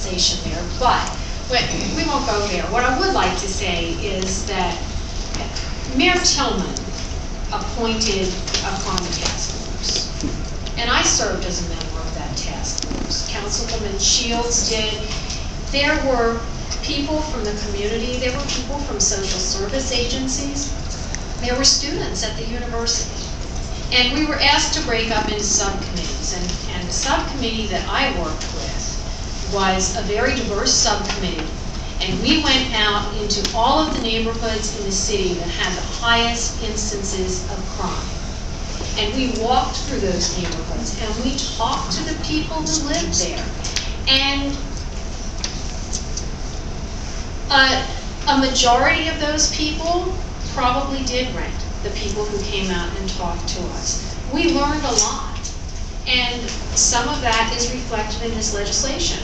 conversation there, but we won't go there. What I would like to say is that Mayor Tillman appointed a crime task force, and I served as a member of that task force. Councilwoman Shields did. There were people from the community, there were people from social service agencies, there were students at the university. And we were asked to break up into subcommittees, and the subcommittee that I worked with was a very diverse subcommittee, and we went out into all of the neighborhoods in the city that had the highest instances of crime. And we walked through those neighborhoods, and we talked to the people who lived there. And a majority of those people probably did rent, the people who came out and talked to us. We learned a lot, and some of that is reflected in this legislation.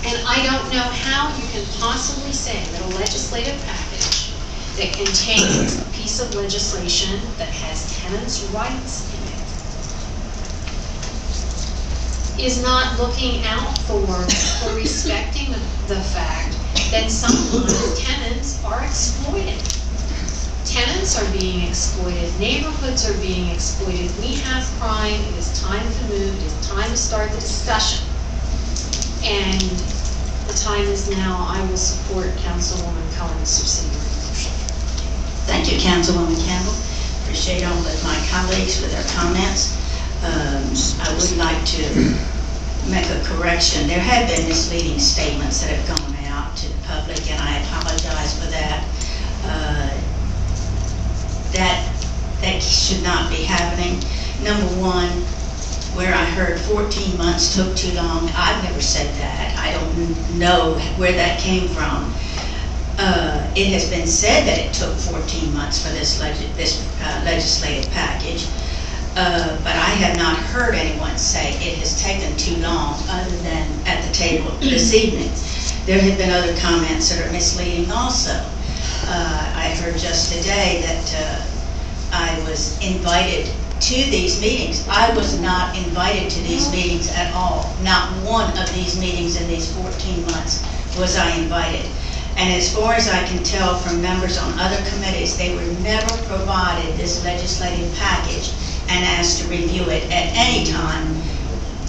And I don't know how you can possibly say that a legislative package that contains a piece of legislation that has tenants' rights in it is not looking out for or respecting the fact that sometimes tenants are exploited. Tenants are being exploited, neighborhoods are being exploited, we have crime, it is time to move, it is time to start the discussion. And the time is now. I will support Councilwoman Cullen's subsidiary motion. Thank you, Councilwoman Campbell. Appreciate all of my colleagues for their comments. I would like to make a correction. There have been misleading statements that have gone out to the public, and I apologize for that. That should not be happening. Number one, where I heard 14 months took too long, I've never said that. I don't know where that came from. It has been said that it took 14 months for this legislative package, but I have not heard anyone say it has taken too long other than at the table this evening. There have been other comments that are misleading also. I heard just today that I was invited to these meetings. I was not invited to these meetings at all. Not one of these meetings in these 14 months was I invited. And as far as I can tell from members on other committees, they were never provided this legislative package and asked to review it at any time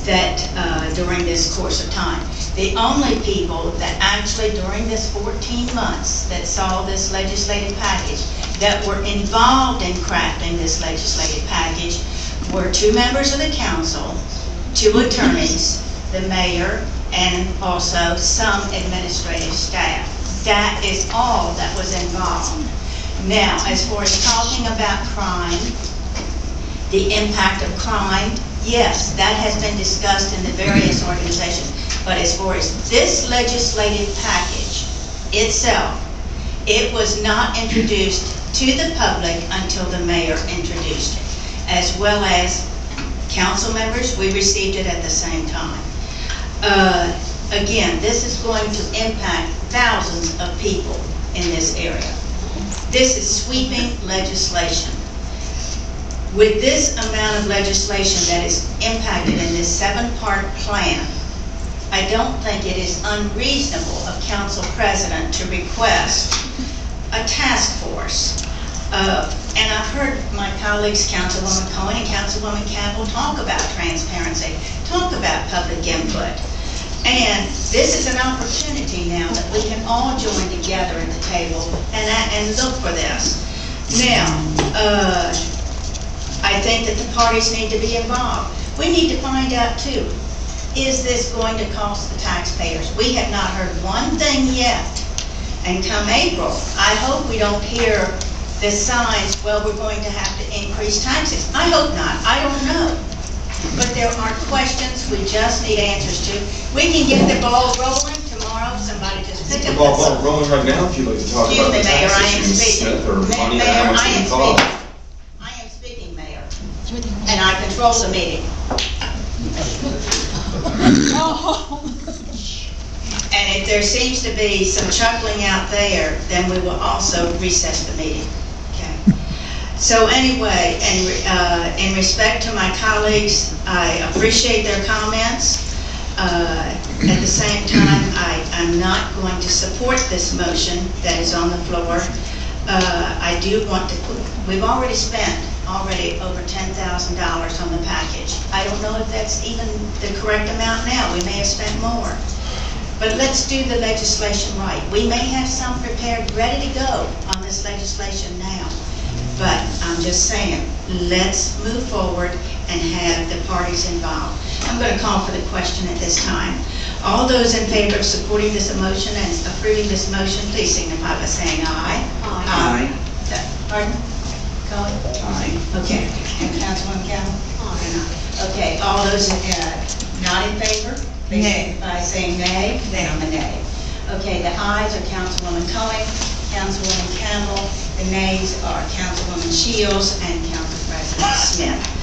that during this course of time. The only people that actually during this 14 months that saw this legislative package that were involved in crafting this legislative package were 2 members of the council, 2 attorneys, the mayor, and also some administrative staff. That is all that was involved. Now, as far as talking about crime, the impact of crime, yes, that has been discussed in the various organizations. But as far as this legislative package itself, it was not introduced to the public until the mayor introduced it. As well as council members, we received it at the same time. Again, this is going to impact thousands of people in this area. This is sweeping legislation. With this amount of legislation that is impacted in this 7-part plan, I don't think it is unreasonable of Council President to request a task force. And I've heard my colleagues, Councilwoman Cohen and Councilwoman Campbell, talk about transparency, talk about public input. And this is an opportunity now that we can all join together at the table and look for this. Now, I think that the parties need to be involved. We need to find out too, is this going to cost the taxpayers? We have not heard one thing yet. And come April, I hope we don't hear the signs, well, we're going to have to increase taxes. I hope not. I don't know. But there are questions we just need answers to. We can get the ball rolling tomorrow. Somebody just pick up the ball rolling right now if you'd like to talk about the Mayor, I am tax speaking. issue, or money Mayor, and how much it costs. I am speaking, Mayor. And I control the meeting. And if there seems to be some chuckling out there, then we will also recess the meeting. Okay. So anyway, in respect to my colleagues, I appreciate their comments. At the same time, I'm not going to support this motion that is on the floor. I do want to put, we've already spent over $10,000 on the package. I don't know if that's even the correct amount now. We may have spent more. But let's do the legislation right. We may have some prepared, ready to go on this legislation now. But I'm just saying, let's move forward and have the parties involved. I'm going to call for the question at this time. All those in favor of supporting this motion and approving this motion, please signify by saying aye. Aye. Pardon? Colin? Aye. Okay. And Councilwoman Campbell? Aye. Okay, all those not in favor? Nay. By saying nay? Then I'm a nay. Okay, the ayes are Councilwoman Cullen, Councilwoman Campbell. The nays are Councilwoman Shields and Council President Smith.